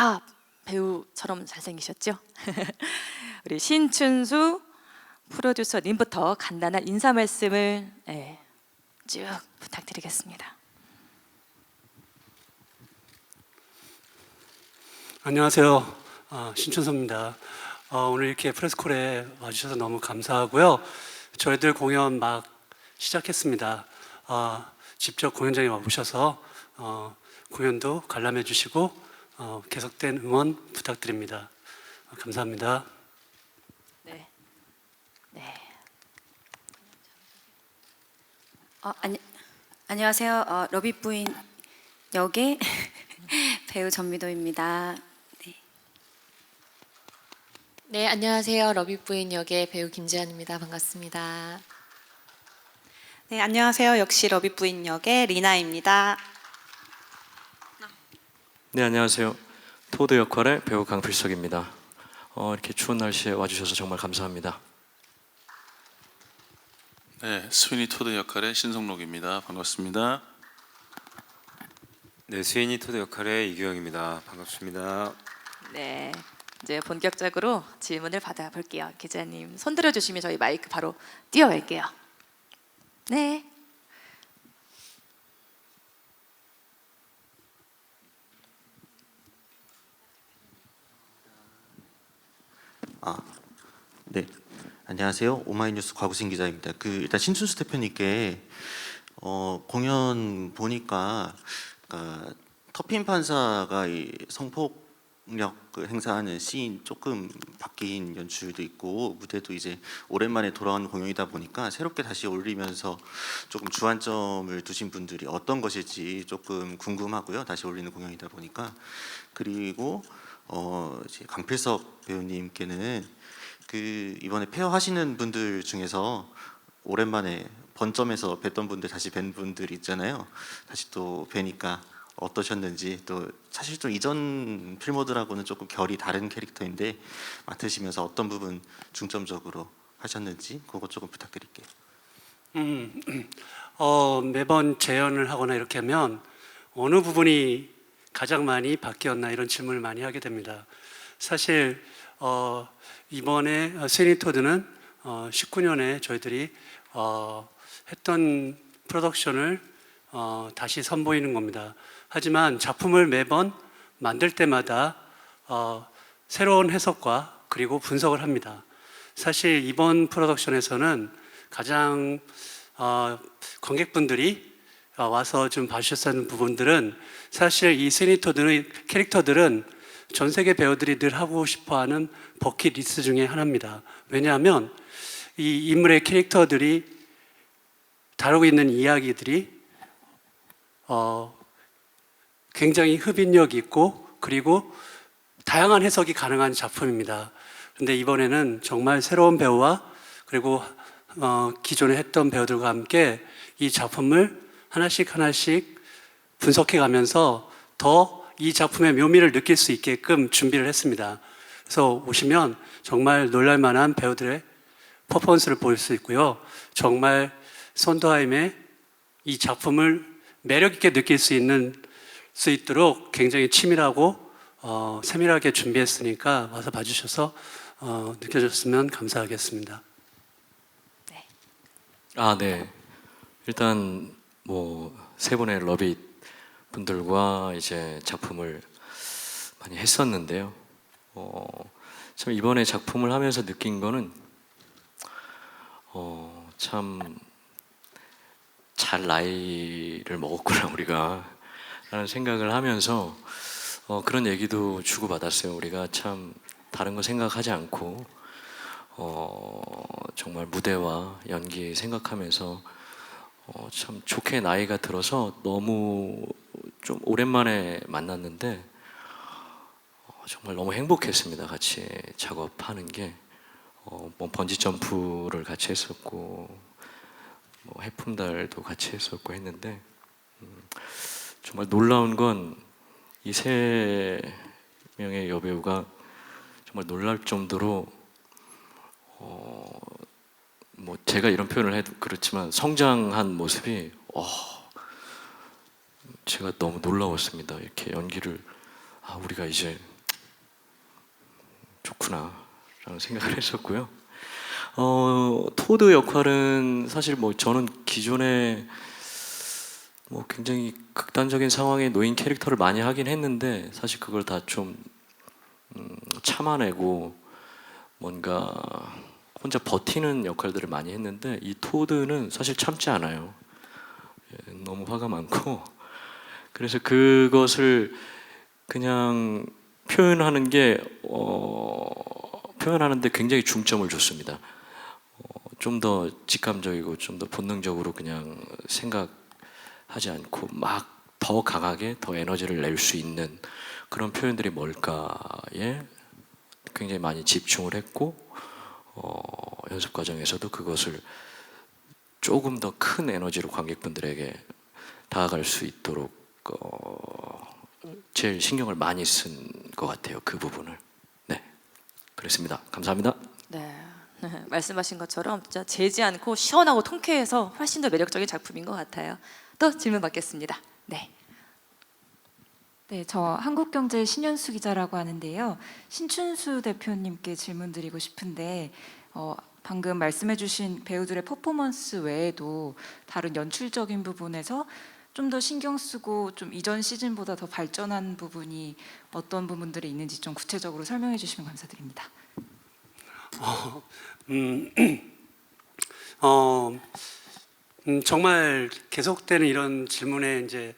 다 배우처럼 잘생기셨죠? 우리 신춘수 프로듀서님부터 간단한 인사 말씀을 쭉 부탁드리겠습니다. 안녕하세요. 신춘수입니다. 오늘 이렇게 프레스콜에 와주셔서 너무 감사하고요. 저희들 공연 막 시작했습니다. 직접 공연장에 와보셔서 공연도 관람해 주시고 계속된 응원 부탁드립니다. 감사합니다. 네. 안녕하세요. 러비 부인 역의 배우 전미도입니다. 네, 안녕하세요. 러비 부인 역의 배우 김지연입니다. 반갑습니다. 네, 안녕하세요. 역시 러비 부인 역의 리나입니다. 네, 안녕하세요. 토드 역할의 배우 강필석입니다. 이렇게 추운 날씨에 와주셔서 정말 감사합니다. 네, 스위니 토드 역할의 신성록입니다. 반갑습니다. 네, 스위니 토드 역할의 이규영입니다. 반갑습니다. 네, 이제 본격적으로 질문을 받아볼게요. 기자님 손 들어주시면 저희 마이크 바로 띄워갈게요. 네. 네, 안녕하세요. 오마이뉴스 곽우신 기자입니다. 일단 신춘수 대표님께 공연 보니까 터핀 판사가 이 성폭력 행사하는 씬 조금 바뀐 연출도 있고 무대도 이제 오랜만에 돌아온 공연이다 보니까 새롭게 다시 올리면서 조금 주안점을 두신 분들이 어떤 것일지 조금 궁금하고요. 다시 올리는 공연이다 보니까. 그리고 이제 강필석 배우님께는 이번에 페어 하시는 분들 중에서 오랜만에 번점에서 뵀던 분들 다시 뵌 분들 있잖아요. 다시 또 뵈니까 어떠셨는지, 또 사실 좀 이전 필모들하고는 조금 결이 다른 캐릭터인데 맡으시면서 어떤 부분 중점적으로 하셨는지 그거 조금 부탁드릴게요. 매번 재연을 하거나 이렇게 하면 어느 부분이 가장 많이 바뀌었나 이런 질문을 많이 하게 됩니다. 사실 이번에 스위니 토드는 19년에 저희들이 했던 프로덕션을 다시 선보이는 겁니다. 하지만 작품을 매번 만들 때마다 새로운 해석과 그리고 분석을 합니다. 사실 이번 프로덕션에서는 가장 관객분들이 와서 좀 봐주셨다는 부분들은 사실 이 스위니 토드의 캐릭터들은 전 세계 배우들이 늘 하고 싶어하는 버킷리스트 중에 하나입니다. 왜냐하면 이 인물의 캐릭터들이 다루고 있는 이야기들이 굉장히 흡인력 있고 그리고 다양한 해석이 가능한 작품입니다. 그런데 이번에는 정말 새로운 배우와 그리고 기존에 했던 배우들과 함께 이 작품을 하나씩 분석해 가면서 더 이 작품의 묘미를 느낄 수 있게끔 준비를 했습니다. 그래서 오시면 정말 놀랄만한 배우들의 퍼포먼스를 보일 수 있고요. 정말 손드하임의 이 작품을 매력 있게 느낄 수 있도록 굉장히 치밀하고 세밀하게 준비했으니까 와서 봐주셔서 느껴졌으면 감사하겠습니다. 네. 일단 세 분의 러비 분들과 이제 작품을 많이 했었는데요. 참 이번에 작품을 하면서 느낀 거는 참 잘 나이를 먹었구나 우리가 라는 생각을 하면서 그런 얘기도 주고받았어요. 우리가 참 다른 거 생각하지 않고 정말 무대와 연기 생각하면서 참 좋게 나이가 들어서 너무 좀 오랜만에 만났는데 정말 너무 행복했습니다. 같이 작업하는 게 번지 점프를 같이 했었고 해품달도 같이 했었고 했는데 정말 놀라운 건 이 세 명의 여배우가 정말 놀랄 정도로 제가 이런 표현을 해도 그렇지만 성장한 모습이 제가 너무 놀라웠습니다. 이렇게 연기를 우리가 이제 좋구나라는 생각을 했었고요. 토드 역할은 사실 뭐 저는 기존에 뭐 굉장히 극단적인 상황에 놓인 캐릭터를 많이 하긴 했는데 사실 그걸 다 좀 참아내고 뭔가 혼자 버티는 역할들을 많이 했는데 이 토드는 사실 참지 않아요. 너무 화가 많고 그래서 그것을 그냥 표현하는 게 표현하는데 굉장히 중점을 줬습니다. 좀 더 직감적이고 좀 더 본능적으로 그냥 생각하지 않고 막 더 강하게 더 에너지를 낼 수 있는 그런 표현들이 뭘까에 굉장히 많이 집중을 했고 연습 과정에서도 그것을 조금 더 큰 에너지로 관객분들에게 다가갈 수 있도록 제일 신경을 많이 쓴 것 같아요. 그 부분을. 네, 그렇습니다. 감사합니다. 네. 말씀하신 것처럼 진짜 재지 않고 시원하고 통쾌해서 훨씬 더 매력적인 작품인 것 같아요. 또 질문 받겠습니다. 네. 네, 저 한국경제 신현수 기자라고 하는데요. 신춘수 대표님께 질문드리고 싶은데 방금 말씀해주신 배우들의 퍼포먼스 외에도 다른 연출적인 부분에서 좀 더 신경 쓰고 좀 이전 시즌보다 더 발전한 부분이 어떤 부분들이 있는지 좀 구체적으로 설명해 주시면 감사드립니다. 정말 계속되는 이런 질문에 이제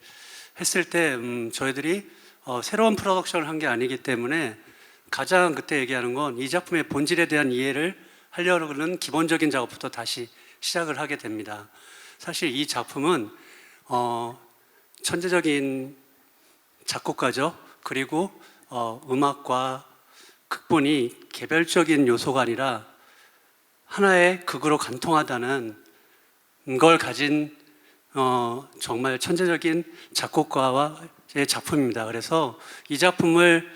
했을 때 저희들이 새로운 프로덕션을 한 게 아니기 때문에 가장 그때 얘기하는 건 이 작품의 본질에 대한 이해를 하려는 기본적인 작업부터 다시 시작을 하게 됩니다. 사실 이 작품은 천재적인 작곡가죠. 그리고 음악과 극본이 개별적인 요소가 아니라 하나의 극으로 관통하다는 걸 가진 정말 천재적인 작곡가와의 작품입니다. 그래서 이 작품을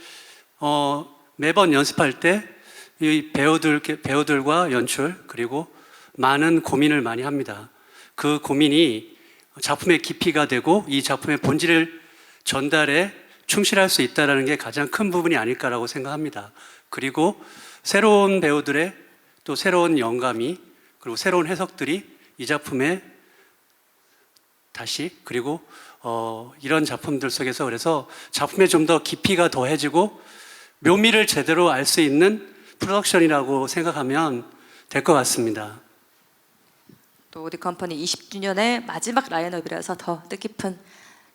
매번 연습할 때 이 배우들과 연출 그리고 많은 고민을 많이 합니다. 그 고민이 작품의 깊이가 되고 이 작품의 본질을 전달에 충실할 수 있다는 게 가장 큰 부분이 아닐까라고 생각합니다. 그리고 새로운 배우들의 또 새로운 영감이 그리고 새로운 해석들이 이 작품에 다시 그리고 이런 작품들 속에서 그래서 작품에 좀 더 깊이가 더해지고 묘미를 제대로 알 수 있는 프로덕션이라고 생각하면 될 것 같습니다. 또 우리 컴퍼니 20주년의 마지막 라인업이라서 더 뜻깊은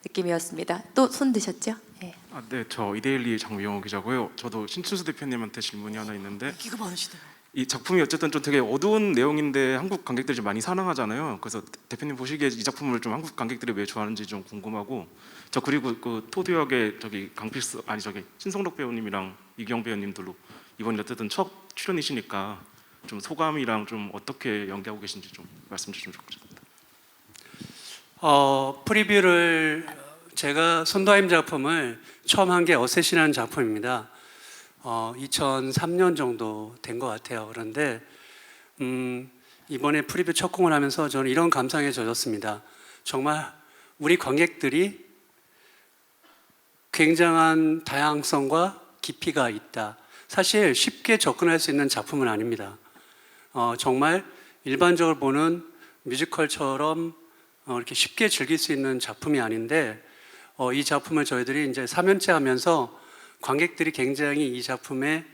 느낌이었습니다. 또 손 드셨죠? 네. 네, 저 이데일리 장미영호 기자고요. 저도 신춘수 대표님한테 질문이 하나 있는데 기가 많으시네요. 이 작품이 어쨌든 좀 되게 어두운 내용인데 한국 관객들이 좀 많이 사랑하잖아요. 그래서 대표님 보시기에 이 작품을 좀 한국 관객들이 왜 좋아하는지 좀 궁금하고 저 그리고 그 토드 역의 신성록 배우님이랑 이경 배우님들로 이번에 어쨌든 첫 출연이시니까 좀 소감이랑 좀 어떻게 연기하고 계신지 좀 말씀 주시면 좋겠습니다. 프리뷰를 제가 손다임 작품을 처음 한 게 어쌔신이라는 작품입니다. 2003년 정도 된 것 같아요. 그런데 이번에 프리뷰 첫 공을 하면서 저는 이런 감상에 젖었습니다. 정말 우리 관객들이 굉장한 다양성과 깊이가 있다. 사실 쉽게 접근할 수 있는 작품은 아닙니다. 정말 일반적으로 보는 뮤지컬처럼 이렇게 쉽게 즐길 수 있는 작품이 아닌데 이 작품을 저희들이 이제 3년째 하면서 관객들이 굉장히 이 작품의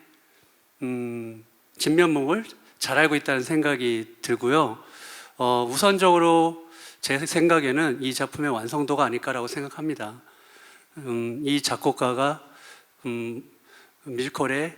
진면목을 잘 알고 있다는 생각이 들고요. 우선적으로 제 생각에는 이 작품의 완성도가 아닐까라고 생각합니다. 이 작곡가가 뮤지컬의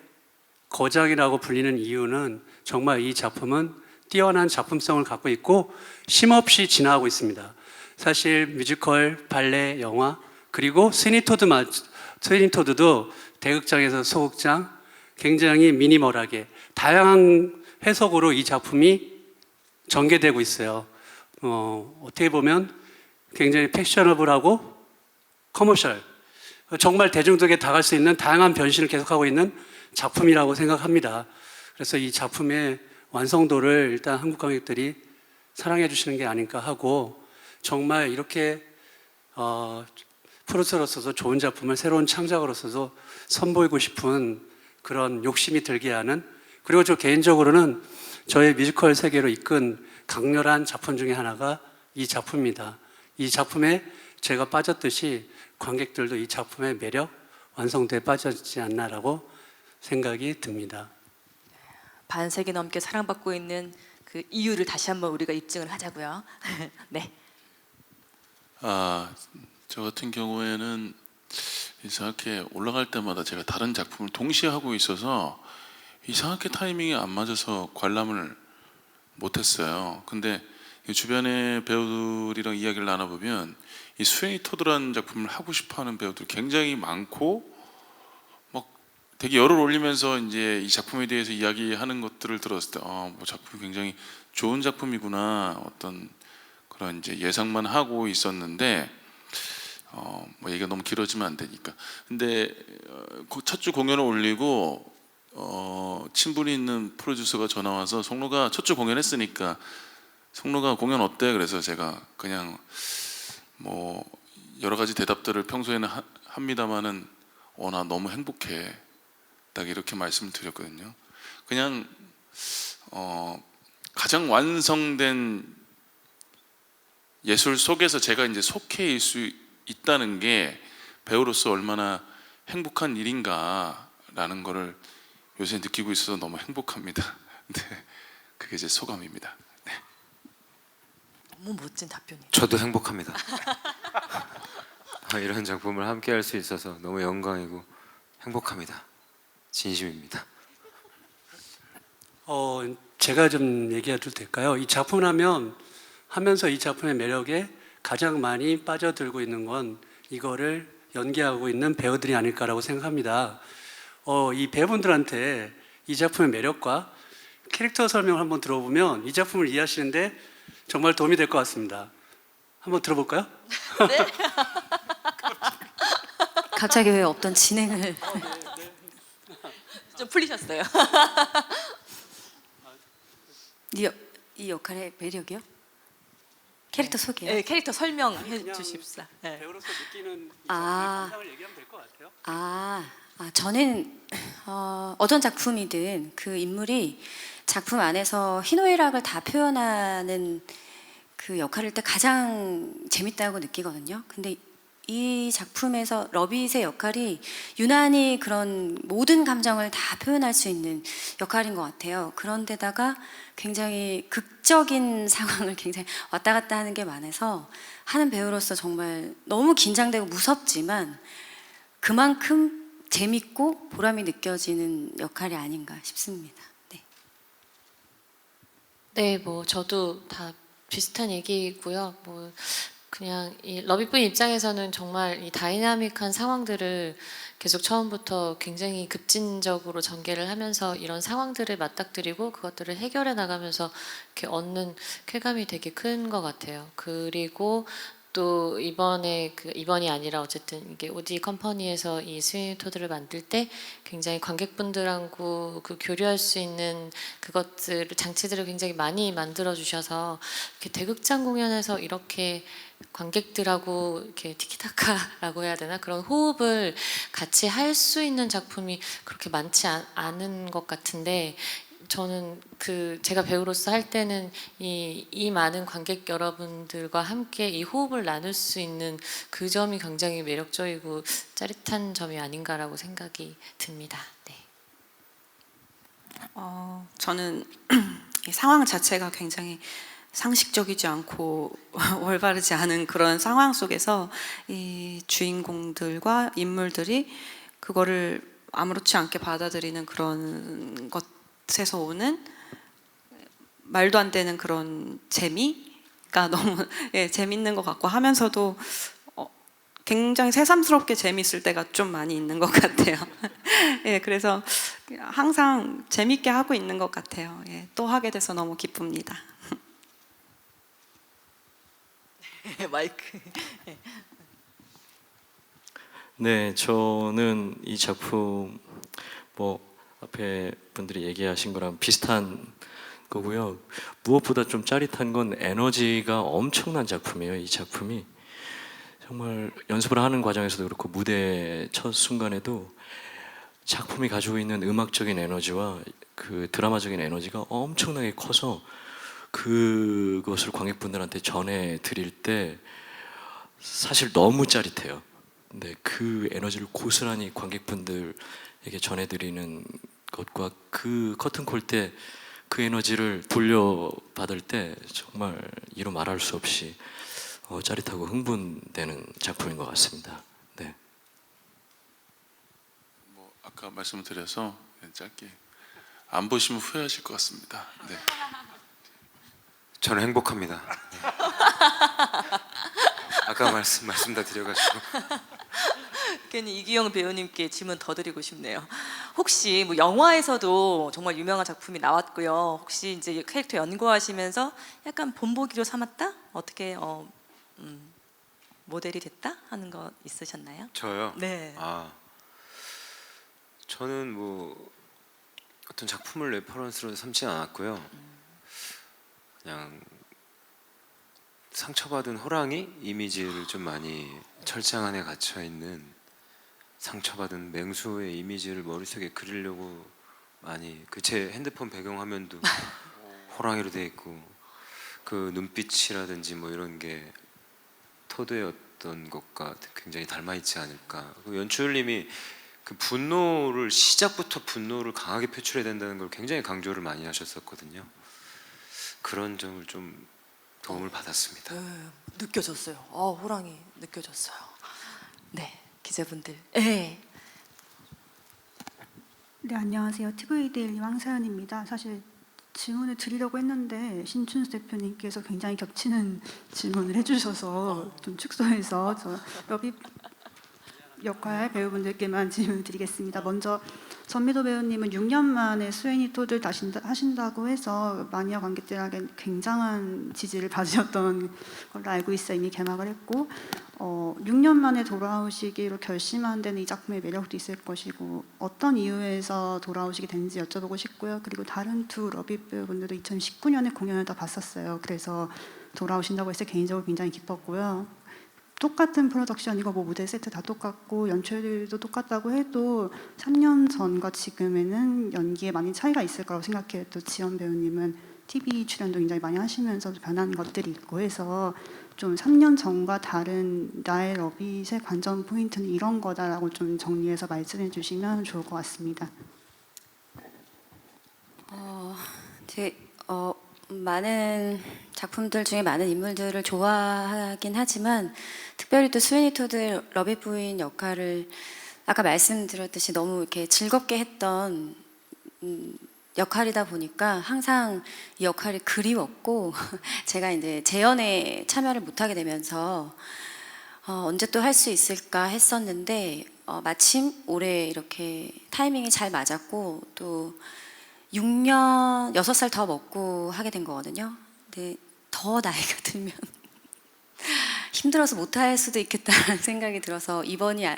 거장이라고 불리는 이유는 정말 이 작품은 뛰어난 작품성을 갖고 있고 쉼없이 진화하고 있습니다. 사실 뮤지컬, 발레, 영화 그리고 스위니 토드도 대극장에서 소극장 굉장히 미니멀하게 다양한 해석으로 이 작품이 전개되고 있어요. 어떻게 보면 굉장히 패셔너블하고 커머셜 정말 대중들에게 다가갈 수 있는 다양한 변신을 계속하고 있는 작품이라고 생각합니다. 그래서 이 작품의 완성도를 일단 한국 관객들이 사랑해 주시는 게 아닐까 하고 정말 이렇게 프로듀서로서도 좋은 작품을 새로운 창작으로서도 선보이고 싶은 그런 욕심이 들게 하는, 그리고 저 개인적으로는 저의 뮤지컬 세계로 이끈 강렬한 작품 중에 하나가 이 작품입니다. 이 작품에 제가 빠졌듯이 관객들도 이 작품의 매력, 완성도에 빠졌지 않나라고 생각이 듭니다. 반세기 넘게 사랑받고 있는 그 이유를 다시 한번 우리가 입증을 하자고요. 네. 저 같은 경우에는 이상하게 올라갈 때마다 제가 다른 작품을 동시에 하고 있어서 이상하게 타이밍이 안 맞아서 관람을 못했어요. 근데 주변의 배우들이랑 이야기를 나눠보면 이 스웨니 토드라는 작품을 하고 싶어하는 배우들 굉장히 많고, 막 되게 열을 올리면서 이제 이 작품에 대해서 이야기하는 것들을 들었을 때, 뭐 작품이 굉장히 좋은 작품이구나, 어떤 그런 이제 예상만 하고 있었는데, 뭐 얘기가 너무 길어지면 안 되니까. 근데 첫 주 공연을 올리고 친분이 있는 프로듀서가 전화 와서 송로가 첫 주 공연했으니까 송로가 공연 어때? 그래서 제가 그냥 뭐 여러 가지 대답들을 평소에는 합니다마는 나 너무 행복해, 딱 이렇게 말씀을 드렸거든요. 그냥 가장 완성된 예술 속에서 제가 이제 속해 있을 수 있다는 게 배우로서 얼마나 행복한 일인가라는 거를 요새 느끼고 있어서 너무 행복합니다. 네, 그게 제 소감입니다. 네. 너무 멋진 답변이에요. 저도 행복합니다. 이런 작품을 함께 할 수 있어서 너무 영광이고 행복합니다. 진심입니다. 제가 좀 얘기해도 될까요? 이 작품을 하면서 이 작품의 매력에 가장 많이 빠져들고 있는 건 이거를 연기하고 있는 배우들이 아닐까라고 생각합니다. 이 배우분들한테 이 작품의 매력과 캐릭터 설명을 한번 들어보면 이 작품을 이해하시는데 정말 도움이 될 것 같습니다. 한번 들어볼까요? 네. 갑자기 왜 없던 진행을 좀 풀리셨어요. 이 역할의 매력이요? 캐릭터 소개요? 네, 캐릭터 설명해 주십시오. 네. 배우로서 느끼는 이 아. 감상을 얘기하면 될 것 같아요. 저는 어떤 작품이든 그 인물이 작품 안에서 희노애락을 다 표현하는 그 역할일 때 가장 재밌다고 느끼거든요. 근데 이 작품에서 러빗의 역할이 유난히 그런 모든 감정을 다 표현할 수 있는 역할인 것 같아요. 그런데다가 굉장히 극적인 상황을 굉장히 왔다 갔다 하는 게 많아서 하는 배우로서 정말 너무 긴장되고 무섭지만 그만큼 재밌고 보람이 느껴지는 역할이 아닌가 싶습니다. 네. 네, 뭐 저도 다 비슷한 얘기고요. 뭐 그냥 이 러빗부인 입장에서는 정말 이 다이나믹한 상황들을 계속 처음부터 굉장히 급진적으로 전개를 하면서 이런 상황들을 맞닥뜨리고 그것들을 해결해 나가면서 이렇게 얻는 쾌감이 되게 큰 것 같아요. 그리고 또 이번이 아니라 어쨌든 이게 오디 컴퍼니에서 이 스웨니 토드를 만들 때 굉장히 관객분들하고 그 교류할 수 있는 그것들 장치들을 굉장히 많이 만들어 주셔서 이렇게 대극장 공연에서 이렇게 관객들하고 이렇게 티키타카라고 해야 되나, 그런 호흡을 같이 할 수 있는 작품이 그렇게 많지 않은 것 같은데, 저는 제가 배우로서 할 때는 이 많은 관객 여러분들과 함께 이 호흡을 나눌 수 있는 그 점이 굉장히 매력적이고 짜릿한 점이 아닌가라고 생각이 듭니다. 네. 저는 이 상황 자체가 굉장히 상식적이지 않고 올바르지 않은 그런 상황 속에서 이 주인공들과 인물들이 그거를 아무렇지 않게 받아들이는 그런 것에서 오는 말도 안 되는 그런 재미가 너무 재밌는 것 같고, 하면서도 굉장히 새삼스럽게 재밌을 때가 좀 많이 있는 것 같아요. 그래서 항상 재밌게 하고 있는 것 같아요. 또 하게 돼서 너무 기쁩니다. 마이크. 네, 저는 이 작품 뭐 앞에 분들이 얘기하신 거랑 비슷한 거고요. 무엇보다 좀 짜릿한 건 에너지가 엄청난 작품이에요. 이 작품이 정말 연습을 하는 과정에서도 그렇고 무대 첫 순간에도 작품이 가지고 있는 음악적인 에너지와 그 드라마적인 에너지가 엄청나게 커서 그것을 관객분들한테 전해드릴 때 사실 너무 짜릿해요. 근데 그 에너지를 고스란히 관객분들에게 전해드리는 것과 그 커튼콜 때 그 에너지를 돌려받을 때 정말 이루 말할 수 없이 짜릿하고 흥분되는 작품인 것 같습니다. 네. 뭐 아까 말씀을 드려서 그냥 짧게 안 보시면 후회하실 것 같습니다. 네. 저는 행복합니다. 네. 아까 말씀 다 드려가지고. 괜히 이기영 배우님께 질문 더 드리고 싶네요. 혹시 뭐 영화에서도 정말 유명한 작품이 나왔고요. 혹시 이제 캐릭터 연구하시면서 약간 본보기로 삼았다? 어떻게 모델이 됐다 하는 거 있으셨나요? 저요? 네. 저는 뭐 어떤 작품을 레퍼런스로 삼지 않았고요. 그냥 상처받은 호랑이 이미지를 좀 많이 철장 안에 갇혀 있는 상처받은 맹수의 이미지를 머릿속에 그리려고 많이 제 핸드폰 배경화면도 호랑이로 돼 있고 그 눈빛이라든지 뭐 이런 게 토드의 어떤 것과 굉장히 닮아 있지 않을까. 그 연출님이 그 분노를 시작부터 분노를 강하게 표출해야 된다는 걸 굉장히 강조를 많이 하셨었거든요. 그런 점을 좀 도움을 받았습니다. 느껴졌어요. 호랑이 느껴졌어요. 네, 기자분들. 네. 네, 안녕하세요. TV데일리 황사연입니다. 사실 질문을 드리려고 했는데 신춘수 대표님께서 굉장히 겹치는 질문을 해주셔서 좀 축소해서 저 러비 역할 배우분들께만 질문을 드리겠습니다. 먼저 전미도 배우님은 6년 만에 스웨니 토드를 다시 하신다고 해서 마니아 관객들에게 굉장한 지지를 받으셨던 걸로 알고 있어요. 이미 개막을 했고 6년 만에 돌아오시기로 결심한 데는 이 작품의 매력도 있을 것이고 어떤 이유에서 돌아오시게 됐는지 여쭤보고 싶고요. 그리고 다른 두 러비 배우분들도 2019년에 공연을 다 봤었어요. 그래서 돌아오신다고 해서 개인적으로 굉장히 기뻤고요. 똑같은 프로덕션이고 뭐 무대 세트 다 똑같고 연출도 똑같다고 해도 3년 전과 지금에는 연기에 많이 차이가 있을 거라고 생각해요. 또 지연 배우님은 TV 출연도 굉장히 많이 하시면서 변한 것들이 있고 해서 좀 3년 전과 다른 나의 러빗의 관전 포인트는 이런 거다라고 좀 정리해서 말씀해 주시면 좋을 것 같습니다. 많은 작품들 중에 많은 인물들을 좋아하긴 하지만 특별히 또 스웨니 토드 러비 부인 역할을 아까 말씀드렸듯이 너무 이렇게 즐겁게 했던 역할이다 보니까 항상 이 역할이 그리웠고 제가 이제 재연에 참여를 못하게 되면서 언제 또 할 수 있을까 했었는데 마침 올해 이렇게 타이밍이 잘 맞았고 또 6년, 6살 더 먹고 하게 된 거거든요. 근데 더 나이가 들면 힘들어서 못할 수도 있겠다라는 생각이 들어서 이번에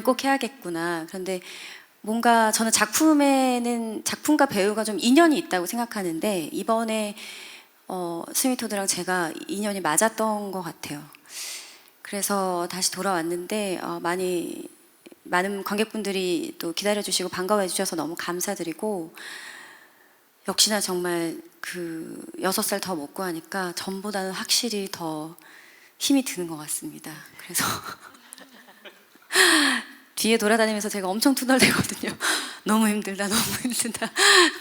꼭 해야겠구나. 그런데 뭔가 저는 작품과 배우가 좀 인연이 있다고 생각하는데 이번에 스미토드랑 제가 인연이 맞았던 것 같아요. 그래서 다시 돌아왔는데 많은 관객분들이 또 기다려주시고 반가워해 주셔서 너무 감사드리고 역시나 정말 그 6살 더 먹고 하니까 전보다는 확실히 더 힘이 드는 것 같습니다. 그래서 뒤에 돌아다니면서 제가 엄청 투덜대거든요. 너무 힘들다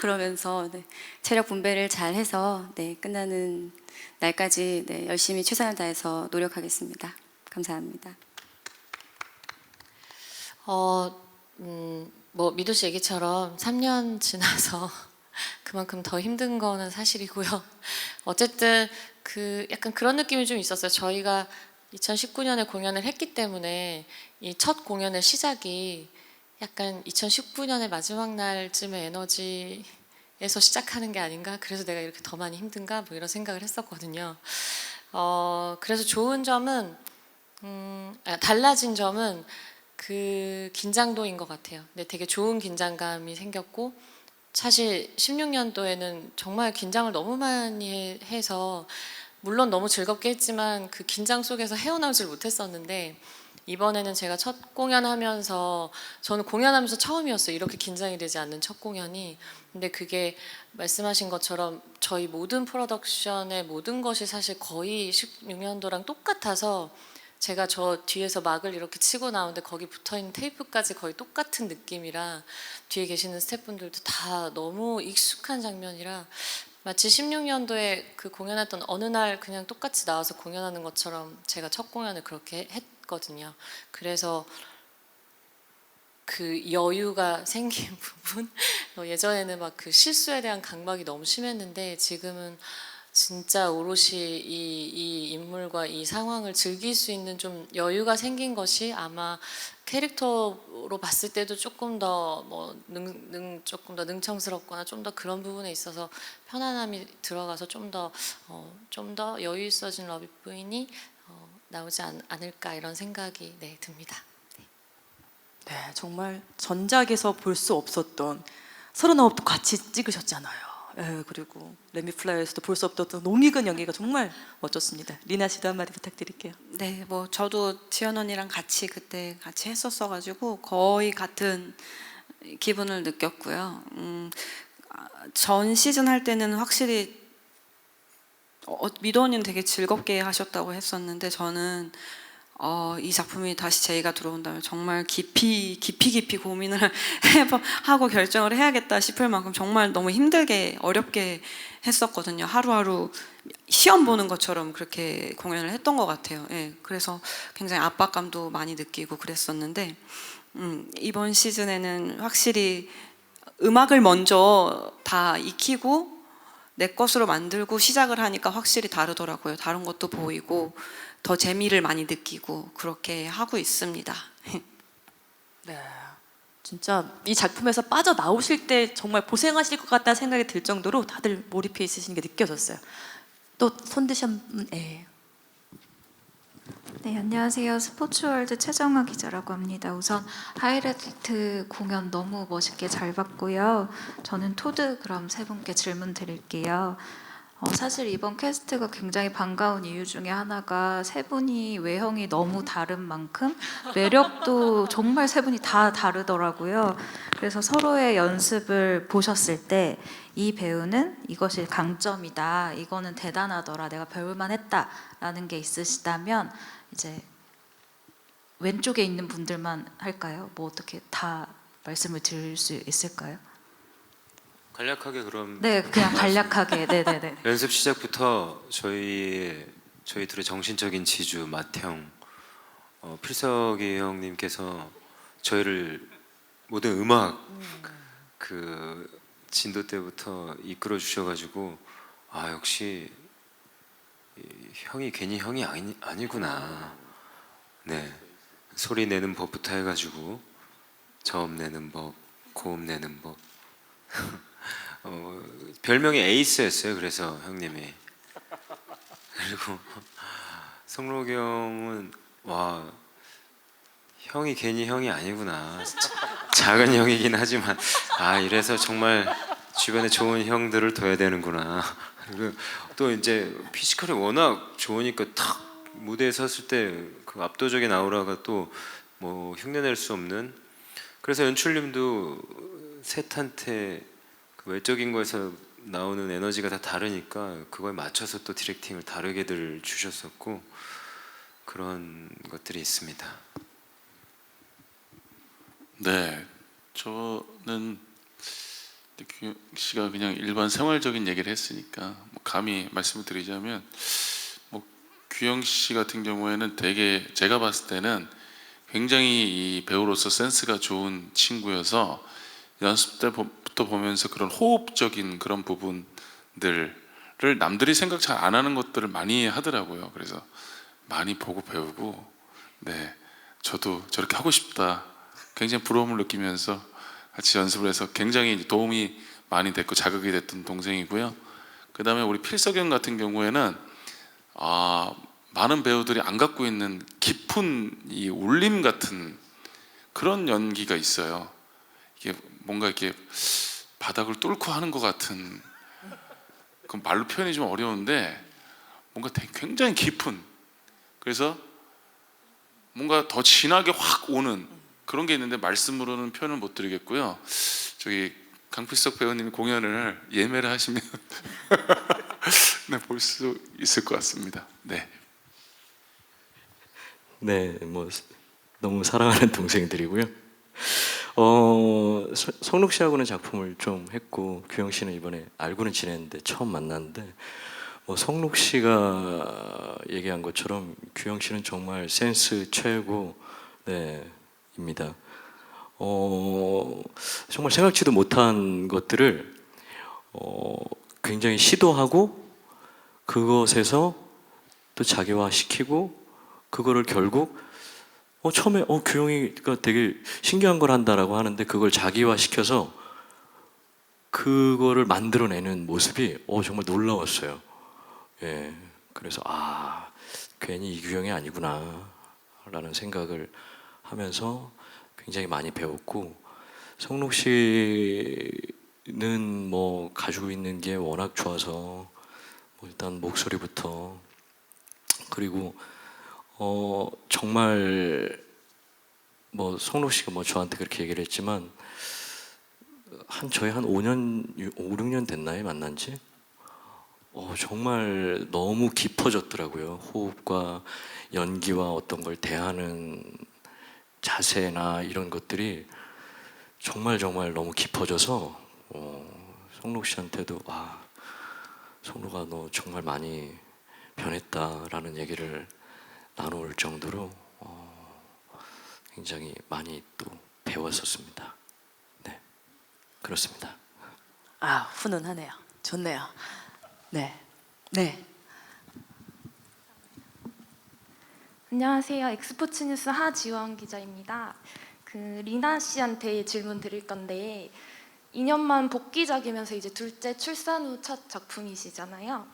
그러면서 체력 분배를 잘 해서 끝나는 날까지 열심히 최선을 다해서 노력하겠습니다. 감사합니다. 뭐 미도 씨 얘기처럼 3년 지나서 그만큼 더 힘든 거는 사실이고요. 어쨌든 약간 그런 느낌이 좀 있었어요. 저희가 2019년에 공연을 했기 때문에 이 첫 공연의 시작이 약간 2019년의 마지막 날쯤의 에너지에서 시작하는 게 아닌가? 그래서 내가 이렇게 더 많이 힘든가? 뭐 이런 생각을 했었거든요. 그래서 좋은 점은 달라진 점은 그 긴장도인 것 같아요. 근데 되게 좋은 긴장감이 생겼고 사실 16년도에는 정말 긴장을 너무 많이 해서 물론 너무 즐겁게 했지만 그 긴장 속에서 헤어나오질 못했었는데 이번에는 제가 첫 공연하면서 저는 공연하면서 처음이었어요. 이렇게 긴장이 되지 않는 첫 공연이. 근데 그게 말씀하신 것처럼 저희 모든 프로덕션의 모든 것이 사실 거의 16년도랑 똑같아서 제가 저 뒤에서 막을 이렇게 치고 나오는데 거기 붙어있는 테이프까지 거의 똑같은 느낌이라 뒤에 계시는 스태프분들도 다 너무 익숙한 장면이라 마치 16년도에 그 공연했던 어느 날 그냥 똑같이 나와서 공연하는 것처럼 제가 첫 공연을 그렇게 했거든요. 그래서 그 여유가 생긴 부분 예전에는 막 그 실수에 대한 강박이 너무 심했는데 지금은 진짜 오롯이 이 인물과 이 상황을 즐길 수 있는 좀 여유가 생긴 것이 아마 캐릭터로 봤을 때도 조금 더 뭐 조금 더 능청스럽거나 좀 더 그런 부분에 있어서 편안함이 들어가서 좀 더 여유 있어진 러비부인이 나오지 않을까 이런 생각이 듭니다. 네, 정말 전작에서 볼 수 없었던 39도 같이 찍으셨잖아요. 예, 그리고 레미플라이에서도 볼 수 없었던 농익은 연기가 정말 멋졌습니다. 리나 씨도 한마디 부탁드릴게요. 네, 뭐 저도 지연 언니랑 그때 같이 했었어가지고 거의 같은 기분을 느꼈고요. 전 시즌 할 때는 확실히 미도 언니는 되게 즐겁게 하셨다고 했었는데 저는 이 작품이 다시 제의가 들어온다면 정말 깊이 고민을 하고 결정을 해야겠다 싶을 만큼 정말 너무 힘들게 어렵게 했었거든요. 하루하루 시험 보는 것처럼 그렇게 공연을 했던 것 같아요. 예, 그래서 굉장히 압박감도 많이 느끼고 그랬었는데 이번 시즌에는 확실히 음악을 먼저 다 익히고 내 것으로 만들고 시작을 하니까 확실히 다르더라고요. 다른 것도 보이고 더 재미를 많이 느끼고 그렇게 하고 있습니다. 네, 진짜 이 작품에서 빠져나오실 때 정말 고생하실 것 같다는 생각이 들 정도로 다들 몰입해 있으신 게 느껴졌어요. 또 손 드신 분, 네, 안녕하세요. 스포츠월드 최정아 기자라고 합니다. 우선 하이라이트 공연 너무 멋있게 잘 봤고요. 저는 토드 그럼 세 분께 질문 드릴게요. 사실 이번 캐스트가 굉장히 반가운 이유 중에 하나가 세 분이 외형이 너무 다른 만큼 매력도 정말 세 분이 다 다르더라고요. 그래서 서로의 연습을 보셨을 때 이 배우는 이것이 강점이다, 이거는 대단하더라, 내가 배울만 했다라는 게 있으시다면 이제 왼쪽에 있는 분들만 할까요? 뭐 어떻게 다 말씀을 드릴 수 있을까요? 간략하게 그럼. 네, 그냥 간략하게. 네네네. 연습 시작부터 저희 둘의 정신적인 지주 맏형 필석이 형님께서 저희를 모든 음악 그 진도 때부터 이끌어 주셔가지고 역시 형이 괜히 형이 아니구나. 네, 소리 내는 법부터 해가지고 저음 내는 법, 고음 내는 법. 별명이 에이스였어요. 그래서 형님이. 그리고 성록이 형은 형이 괜히 형이 아니구나. 작은 형이긴 하지만 이래서 정말 주변에 좋은 형들을 둬야 되는구나. 그리고 또 이제 피지컬이 워낙 좋으니까 탁 무대에 섰을 때 그 압도적인 아우라가 또 뭐 흉내낼 수 없는. 그래서 연출님도 셋한테 그 외적인 거에서 나오는 에너지가 다 다르니까 그거에 맞춰서 또 디렉팅을 다르게들 주셨었고 그런 것들이 있습니다. 네, 저는 규영 씨가 그냥 일반 생활적인 얘기를 했으니까 뭐 감히 말씀을 드리자면 뭐 규영 씨 같은 경우에는 되게 제가 봤을 때는 굉장히 이 배우로서 센스가 좋은 친구여서 연습 때부터 보면서 그런 호흡적인 그런 부분들을 남들이 생각 잘 안 하는 것들을 많이 하더라고요. 그래서 많이 보고 배우고, 네, 저도 저렇게 하고 싶다. 굉장히 부러움을 느끼면서 같이 연습을 해서 굉장히 도움이 많이 됐고 자극이 됐던 동생이고요. 그 다음에 우리 필석영 같은 경우에는 많은 배우들이 안 갖고 있는 깊은 이 울림 같은 그런 연기가 있어요. 이게 뭔가 이렇게 바닥을 뚫고 하는 것 같은, 그 말로 표현이 좀 어려운데 뭔가 굉장히 깊은, 그래서 뭔가 더 진하게 확 오는 그런 게 있는데 말씀으로는 표현을 못 드리겠고요. 저기 강필석 배우님 공연을 예매를 하시면 네, 볼 수 있을 것 같습니다. 네. 네, 뭐 너무 사랑하는 동생들이고요. 성록 씨하고는 작품을 좀 했고 규영 씨는 이번에 알고는 지냈는데 처음 만났는데 뭐 성록 씨가 얘기한 것처럼 규영 씨는 정말 센스 최고 입니다. 정말 생각지도 못한 것들을 굉장히 시도하고 그것에서 또 자기화시키고 그거를 결국 처음에 규영이가 되게 신기한 걸 한다라고 하는데 그걸 자기화시켜서 그거를 만들어내는 모습이 정말 놀라웠어요. 예, 그래서 괜히 이규영이 아니구나 라는 생각을 하면서 굉장히 많이 배웠고, 성록 씨는 뭐 가지고 있는 게 워낙 좋아서 일단 목소리부터, 그리고 정말 뭐 성록 씨가 뭐 저한테 그렇게 얘기를 했지만 저희 한 5년, 5, 6년 됐나요? 만난 지? 정말 너무 깊어졌더라고요. 호흡과 연기와 어떤 걸 대하는 자세나 이런 것들이 정말 너무 깊어져서 성록 씨한테도 성록아 너 정말 많이 변했다라는 얘기를 나눌 정도로 굉장히 많이 또 배웠었습니다. 네, 그렇습니다. 훈훈하네요. 좋네요. 네. 안녕하세요. 엑스포츠 뉴스 하지원 기자입니다. 리나 씨한테 질문 드릴 건데 2년만 복귀작이면서 이제 둘째 출산 후 첫 작품이시잖아요.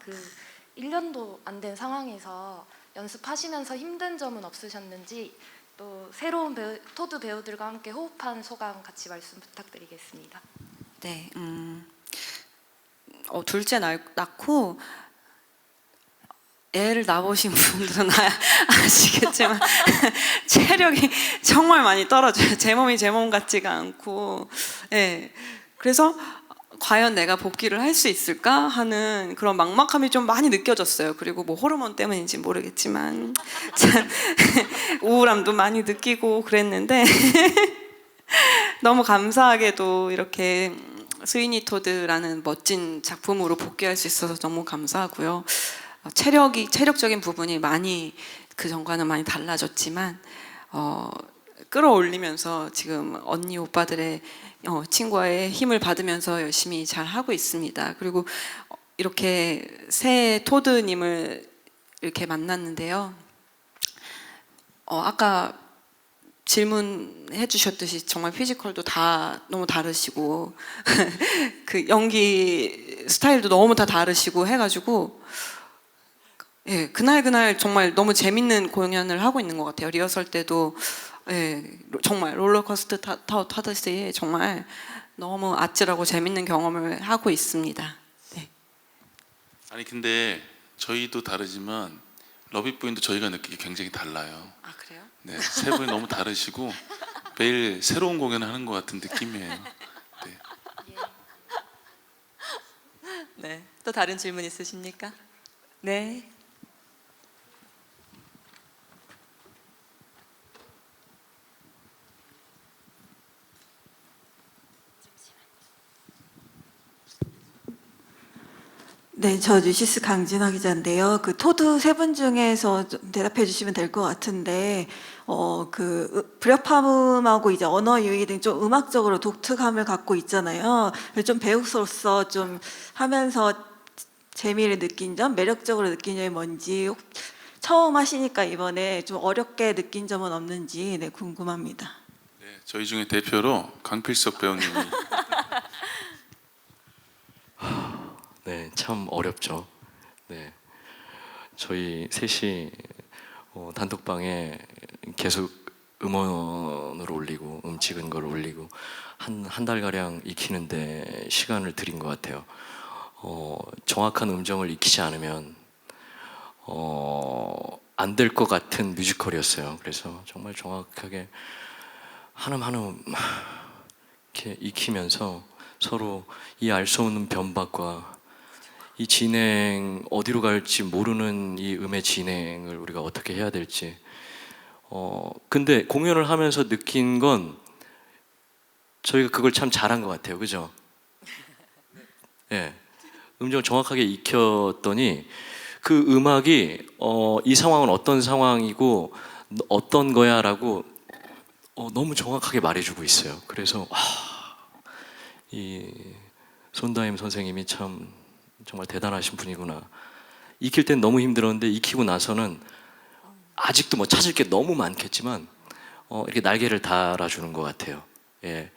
1년도 안 된 상황에서 연습하시면서 힘든 점은 없으셨는지, 또 새로운 토드 배우들과 함께 호흡한 소감 같이 말씀 부탁드리겠습니다. 네, 둘째 낳고 애를 낳으신 분들은 아시겠지만 체력이 정말 많이 떨어져요. 제 몸이 제 몸 같지가 않고, 그래서 과연 내가 복귀를 할 수 있을까 하는 그런 막막함이 좀 많이 느껴졌어요. 그리고 뭐 호르몬 때문인지 모르겠지만 참 우울함도 많이 느끼고 그랬는데 너무 감사하게도 이렇게 스위니 토드라는 멋진 작품으로 복귀할 수 있어서 너무 감사하고요. 체력적인 부분이 많이 그 전과는 많이 달라졌지만 끌어올리면서 지금 언니 오빠들의 친구와의 힘을 받으면서 열심히 잘 하고 있습니다. 그리고 이렇게 새 토드님을 이렇게 만났는데요. 아까 질문해 주셨듯이 정말 피지컬도 다 너무 다르시고 그 연기 스타일도 너무 다 다르시고 해가지고 그날 정말 너무 재밌는 공연을 하고 있는 것 같아요. 리허설 때도 정말 롤러코스터 타듯이 정말 너무 아찔하고 재밌는 경험을 하고 있습니다. 네. 아니 근데 저희도 다르지만 러비부인도 저희가 느끼기 굉장히 달라요. 그래요? 네, 세 분이 너무 다르시고 매일 새로운 공연을 하는 것 같은 느낌이에요. 네. 또 다른 질문 있으십니까? 네. 네, 저 뉴시스 강진화 기자인데요. 토드 세 분 중에서 좀 대답해 주시면 될 것 같은데, 불협화음하고 이제 언어 유희 등 좀 음악적으로 독특함을 갖고 있잖아요. 좀 배우로서 좀 하면서 재미를 느낀 점, 매력적으로 느낀 점이 뭔지, 처음 하시니까 이번에 좀 어렵게 느낀 점은 없는지 궁금합니다. 네, 저희 중에 대표로 강필석 배우님이 네, 참 어렵죠. 네, 저희 셋이 단톡방에 계속 음원을 올리고 찍은 걸 올리고 한 달 가량 익히는데 시간을 들인 것 같아요. 정확한 음정을 익히지 않으면 안 될 것 같은 뮤지컬이었어요. 그래서 정말 정확하게 한음 이렇게 익히면서 서로 이 알 수 없는 변박과 이 진행, 어디로 갈지 모르는 이 음의 진행을 우리가 어떻게 해야 될지. 근데 공연을 하면서 느낀 건 저희가 그걸 참 잘한 것 같아요. 그죠? 예. 음정을 정확하게 익혔더니 그 음악이 이 상황은 어떤 상황이고 어떤 거야 라고 너무 정확하게 말해주고 있어요. 그래서 이 손다임 선생님이 참 정말 대단하신 분이구나. 익힐 땐 너무 힘들었는데 익히고 나서는 아직도 뭐 찾을 게 너무 많겠지만 이렇게 날개를 달아주는 것 같아요. 예.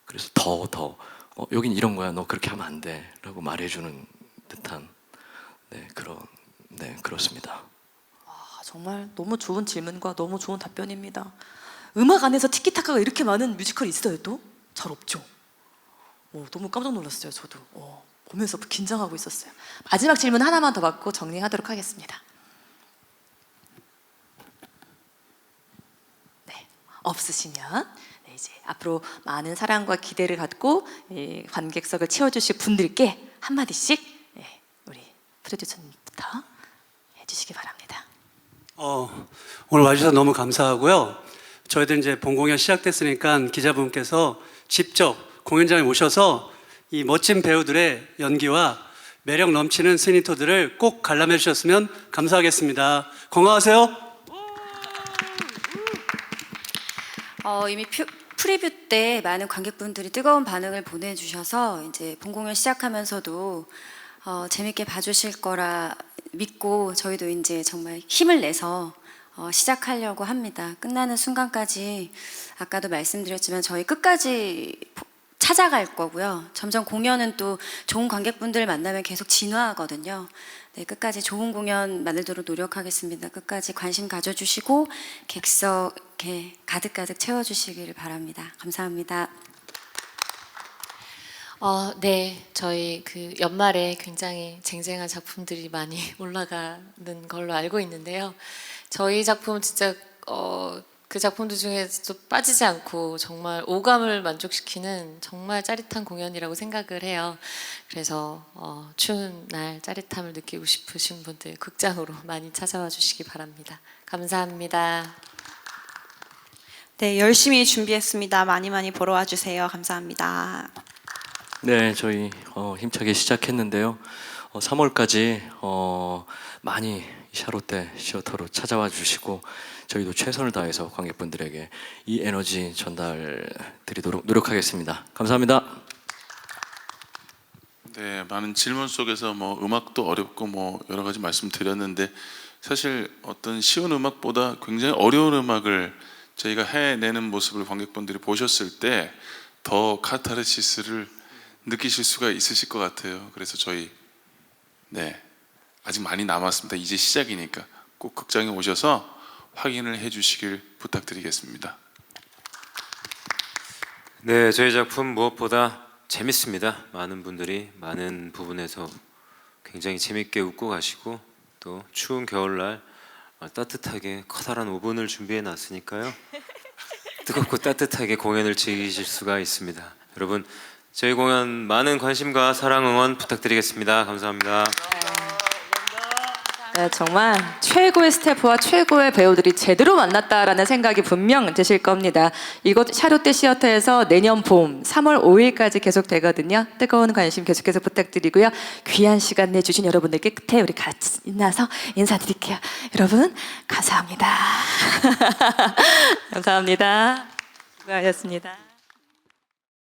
그래서 더 여긴 이런 거야. 너 그렇게 하면 안 돼. 라고 말해주는 듯한 그렇습니다. 정말 너무 좋은 질문과 너무 좋은 답변입니다. 음악 안에서 티키타카가 이렇게 많은 뮤지컬이 있어요 또? 잘 없죠. 너무 깜짝 놀랐어요 저도. 보면서 긴장하고 있었어요. 마지막 질문 하나만 더 받고 정리하도록 하겠습니다. 네, 없으시면 이제 앞으로 많은 사랑과 기대를 갖고 관객석을 채워주실 분들께 한마디씩 우리 프로듀서님부터 해주시기 바랍니다. 오늘 와주셔서 너무 감사하고요. 저희들 이제 본공연 시작됐으니까 기자분께서 직접 공연장에 오셔서 이 멋진 배우들의 연기와 매력 넘치는 스니토들을 꼭 관람해 주셨으면 감사하겠습니다. 건강하세요. 이미 프리뷰 때 많은 관객분들이 뜨거운 반응을 보내주셔서 이제 본공연 시작하면서도 재밌게 봐주실 거라 믿고 저희도 이제 정말 힘을 내서 시작하려고 합니다. 끝나는 순간까지 아까도 말씀드렸지만 저희 끝까지 찾아갈 거고요. 점점 공연은 또 좋은 관객분들 만나면 계속 진화하거든요. 네, 끝까지 좋은 공연 만들도록 노력하겠습니다. 끝까지 관심 가져주시고 객석 이렇게 가득가득 채워주시기를 바랍니다. 감사합니다. 네, 저희 그 연말에 굉장히 쟁쟁한 작품들이 많이 올라가는 걸로 알고 있는데요. 저희 작품은 진짜 그 작품들 중에서도 빠지지 않고 정말 오감을 만족시키는 정말 짜릿한 공연이라고 생각을 해요. 그래서 추운 날 짜릿함을 느끼고 싶으신 분들 극장으로 많이 찾아와 주시기 바랍니다. 감사합니다. 네, 열심히 준비했습니다. 많이 보러 와주세요. 감사합니다. 네, 저희 힘차게 시작했는데요. 3월까지 많이 샤롯데 시어터로 찾아와 주시고 저희도 최선을 다해서 관객분들에게 이 에너지 전달 드리도록 노력하겠습니다. 감사합니다. 네, 많은 질문 속에서 음악도 어렵고 여러 가지 말씀드렸는데 사실 어떤 쉬운 음악보다 굉장히 어려운 음악을 저희가 해내는 모습을 관객분들이 보셨을 때 더 카타르시스를 느끼실 수가 있으실 것 같아요. 그래서 저희 아직 많이 남았습니다. 이제 시작이니까 꼭 극장에 오셔서 확인을 해주시길 부탁드리겠습니다. 네, 저희 작품 무엇보다 재밌습니다. 많은 분들이 많은 부분에서 굉장히 재밌게 웃고 가시고 또 추운 겨울날 따뜻하게 커다란 오븐을 준비해 놨으니까요. 뜨겁고 따뜻하게 공연을 즐기실 수가 있습니다. 여러분, 저희 공연 많은 관심과 사랑 응원 부탁드리겠습니다. 감사합니다. 네, 정말 최고의 스태프와 최고의 배우들이 제대로 만났다라는 생각이 분명 드실 겁니다. 이곳 샤롯데 시어터에서 내년 봄 3월 5일까지 계속 되거든요. 뜨거운 관심 계속해서 부탁드리고요. 귀한 시간 내주신 여러분들께 끝에 우리 같이 인사서 인사드릴게요. 여러분 감사합니다. 감사합니다. 수고하셨습니다.